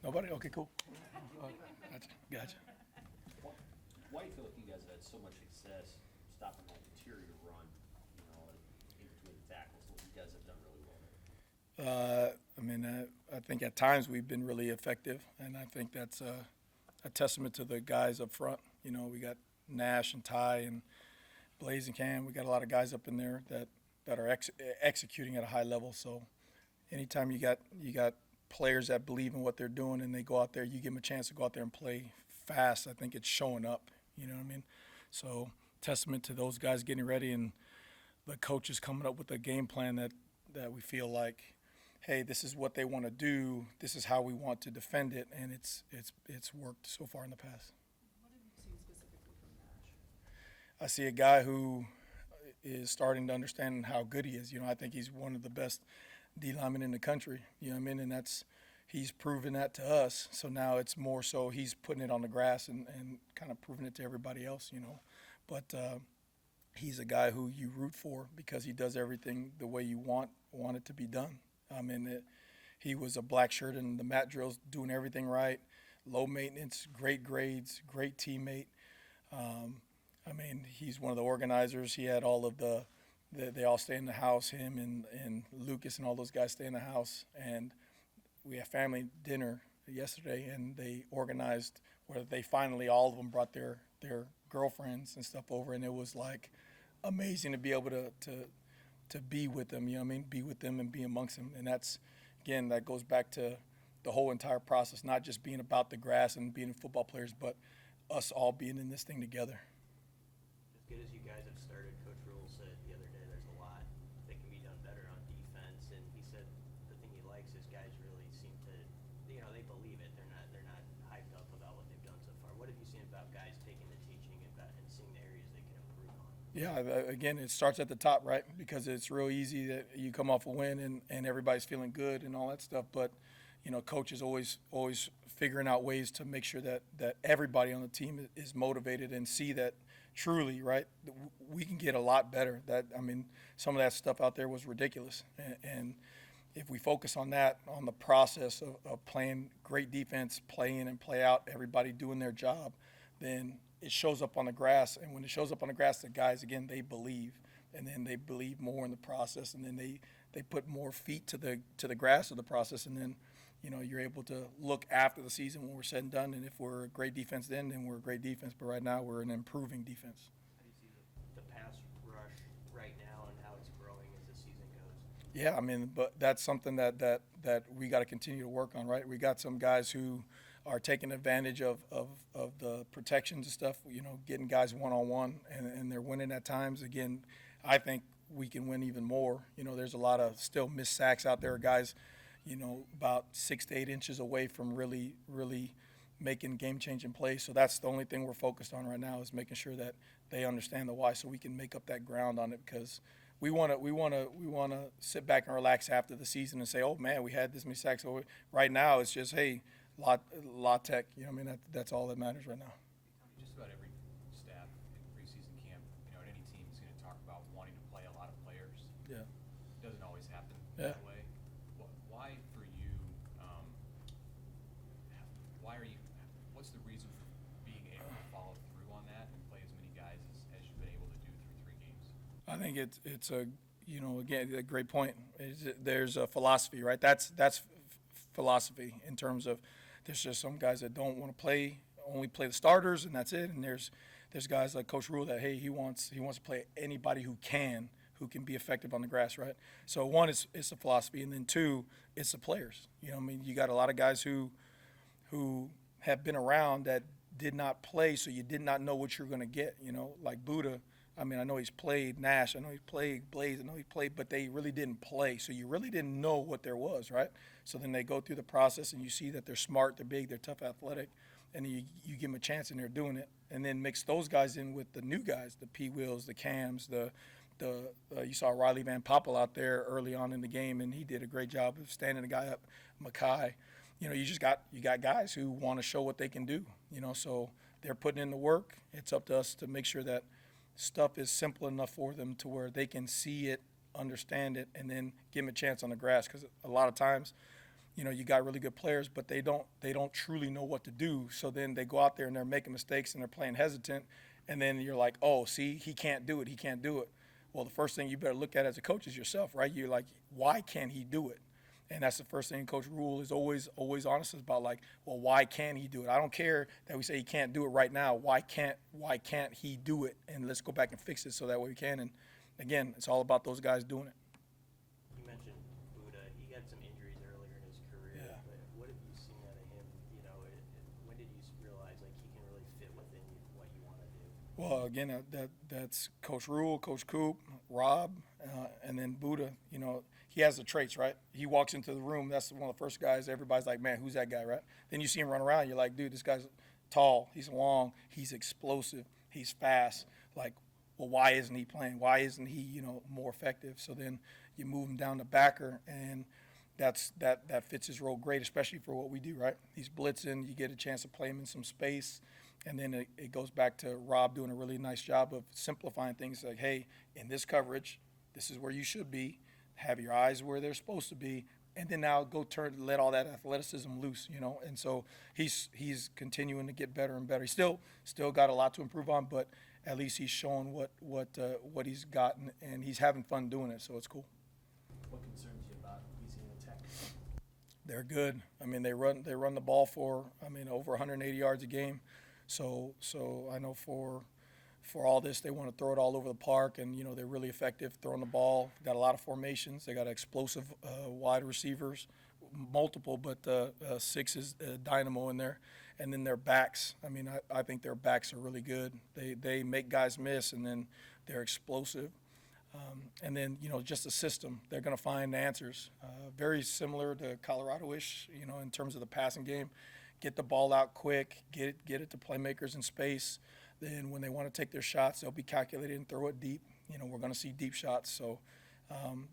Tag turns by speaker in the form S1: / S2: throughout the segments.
S1: Nobody? Okay, cool. Gotcha.
S2: Why do you feel like you guys have had so much success stopping that interior run, in between the tackles? You guys have done really well there.
S1: I think at times we've been really effective, and I think that's a testament to the guys up front. We got Nash and Ty and Blaze and Cam. We got a lot of guys up in there that are executing at a high level. So anytime you got players that believe in what they're doing and they go out there, you give them a chance to go out there and play fast. I think it's showing up. You know what I mean? So testament to those guys getting ready and the coaches coming up with a game plan that we feel like, hey, this is what they want to do. This is how we want to defend it, and it's worked so far in the past.
S3: What have you seen specifically from Nash?
S1: I see a guy who is starting to understand how good he is. I think he's one of the best D linemen in the country. You know what I mean? And he's proven that to us. So now it's more so he's putting it on the grass and kind of proving it to everybody else. But he's a guy who you root for because he does everything the way you want it to be done. He was a black shirt in the mat drills, doing everything right, low maintenance, great grades, great teammate. He's one of the organizers. He had all of they all stay in the house, him and Lucas and all those guys stay in the house. And we had family dinner yesterday, and they organized where they finally, all of them brought their girlfriends and stuff over, and it was like amazing to be able to be with them, be with them and be amongst them. And that goes back to the whole entire process, not just being about the grass and being football players, but us all being in this thing together.
S4: As good as you guys have started, Coach Rule said the other day there's a lot that can be done better on defense, and he said the thing he likes is guys really seem to, they believe it. They're not hyped up about what they've done so far. What have you seen about guys taking the teaching and seeing the areas they can improve on?
S1: Yeah, again, it starts at the top, right? Because it's real easy that you come off a win and everybody's feeling good and all that stuff. But, coach is always figuring out ways to make sure that everybody on the team is motivated and see that truly, right, we can get a lot better. Some of that stuff out there was ridiculous. And if we focus on that, on the process of playing great defense, play in and play out, everybody doing their job, then it shows up on the grass. And when it shows up on the grass, the guys, again, they believe. And then they believe more in the process. And then they put more feet to the grass of the process. And then, you're able to look after the season when we're said and done. And if we're a great defense then we're a great defense. But right now we're an improving defense.
S4: How do you see the pass rush right now and how it's growing as the season goes?
S1: Yeah, but that's something that we got to continue to work on, right? We got some guys who are taking advantage of the protections and stuff, getting guys one-on-one, and they're winning at times. Again, I think we can win even more. There's a lot of still missed sacks out there, guys, about 6 to 8 inches away from really, really making game-changing plays. So that's the only thing we're focused on right now is making sure that they understand the why so we can make up that ground on it because we want to sit back and relax after the season and say, oh, man, we had this many sacks. So right now it's just, hey, La Tech, that's all that matters right now.
S5: Just about every staff in preseason camp, at any team is going to talk about wanting to play a lot of players.
S1: Yeah.
S5: It doesn't always happen
S1: Yeah.
S5: that way. Why for you, what's the reason for being able to follow through on that and play as many guys as you've been able to do through 3 games?
S1: I think it's again, a great point. There's a philosophy, right? That's philosophy in terms of there's just some guys that don't want to only play the starters, and that's it. And there's guys like Coach Rule that, hey, he wants to play anybody who can be effective on the grass, right? So one is the philosophy, and then two, it's the players. You got a lot of guys who have been around that did not play, so you did not know what you're going to get. Like Buddha. I know he's played Nash. I know he's played Blaze. I know he played, but they really didn't play. So you really didn't know what there was, right? So then they go through the process, and you see that they're smart, they're big, they're tough, athletic, and you give them a chance, and they're doing it. And then mix those guys in with the new guys, the P. Wills, the Cams, you saw Riley Van Poppel out there early on in the game, and he did a great job of standing the guy up. Mackay, you got guys who want to show what they can do. So they're putting in the work. It's up to us to make sure that stuff is simple enough for them to where they can see it, understand it, and then give them a chance on the grass. Because a lot of times, you got really good players, but they don't truly know what to do. So then they go out there and they're making mistakes and they're playing hesitant, and then you're like, oh, see, he can't do it. He can't do it. Well, the first thing you better look at as a coach is yourself, right? You're like, why can't he do it? And that's the first thing Coach Rule is always honest about, like, well, why can't he do it? I don't care that we say he can't do it right now. Why can't he do it? And let's go back and fix it so that way we can. And again, it's all about those guys doing it.
S4: You mentioned Buddha. He had some injuries earlier in his career.
S1: Yeah.
S4: But what have you seen out of him? When did you realize like he can really fit within what you want to do?
S1: Well, again, that's Coach Rule, Coach Coop, Rob, and then Buddha. He has the traits, right? He walks into the room. That's one of the first guys. Everybody's like, man, who's that guy, right? Then you see him run around. You're like, dude, this guy's tall. He's long. He's explosive. He's fast. Like, well, why isn't he playing? Why isn't he, more effective? So then you move him down to backer, and that fits his role great, especially for what we do, right? He's blitzing. You get a chance to play him in some space. And then it goes back to Rob doing a really nice job of simplifying things like, hey, in this coverage, this is where you should be. Have your eyes where they're supposed to be. And then now let all that athleticism loose, And so he's continuing to get better and better. He's still got a lot to improve on, but at least he's showing what he's gotten, and he's having fun doing it, so it's cool.
S6: What concerns you about Louisiana Tech?
S1: They're good. I mean, they run the ball for over 180 yards a game. So I know for all this, they want to throw it all over the park, and they're really effective throwing the ball. Got a lot of formations. They got explosive wide receivers, multiple, but 6 is dynamo in there, and then their backs. I think their backs are really good. They make guys miss, and then they're explosive. And then just the system. They're going to find answers. Very similar to Colorado-ish, in terms of the passing game. Get the ball out quick, get it to playmakers in space. Then when they want to take their shots, they'll be calculated and throw it deep. We're going to see deep shots. So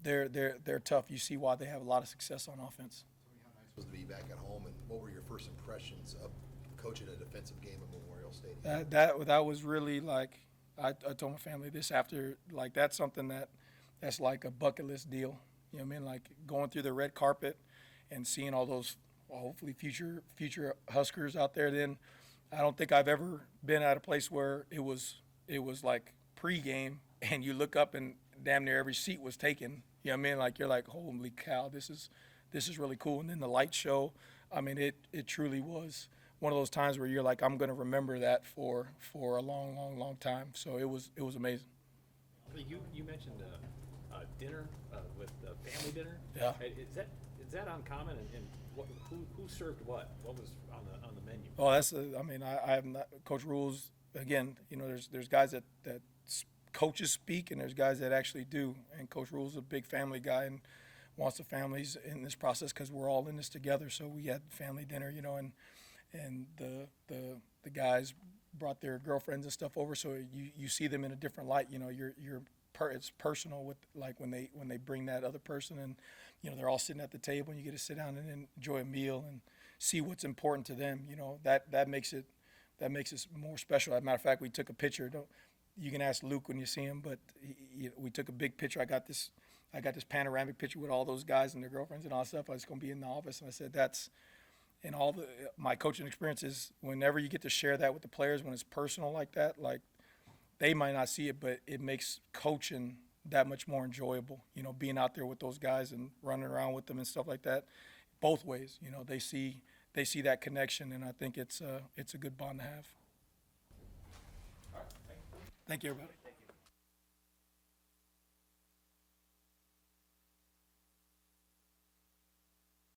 S1: they're tough. You see why they have a lot of success on offense.
S7: How nice was it to be back at home, and what were your first impressions of coaching a defensive game at Memorial Stadium?
S1: That was really like, I told my family this after, like, that's something that's like a bucket list deal. Like going through the red carpet and seeing all those hopefully future Huskers out there. Then I don't think I've ever been at a place where it was like pregame and you look up and damn near every seat was taken. Like you're like, holy cow, this is really cool. And then the light show, it truly was one of those times where you're like, I'm going to remember that for a long time. So it was amazing.
S6: You mentioned dinner with the family dinner.
S1: Yeah.
S6: Is that uncommon? And who served what? What was on the menu?
S1: Oh, I have not, Coach Rules, again, there's guys that coaches speak, and there's guys that actually do. And Coach Rules is a big family guy and wants the families in this process because we're all in this together. So we had family dinner, and the guys brought their girlfriends and stuff over, so you see them in a different light. It's personal with, like, when they bring that other person, and they're all sitting at the table, and you get to sit down and enjoy a meal and see what's important to them. That makes it more special. As a matter of fact, we took a picture. You can ask Luke when you see him, but we took a big picture. I got this panoramic picture with all those guys and their girlfriends and all that stuff. I was going to be in the office, and I said that's in all my coaching experiences. Whenever you get to share that with the players, when it's personal like that, like, they might not see it, but it makes coaching that much more enjoyable. Being out there with those guys and running around with them and stuff like that. Both ways, they see that connection, and I think it's a good bond to have.
S6: All right, thank you.
S1: Thank you, everybody.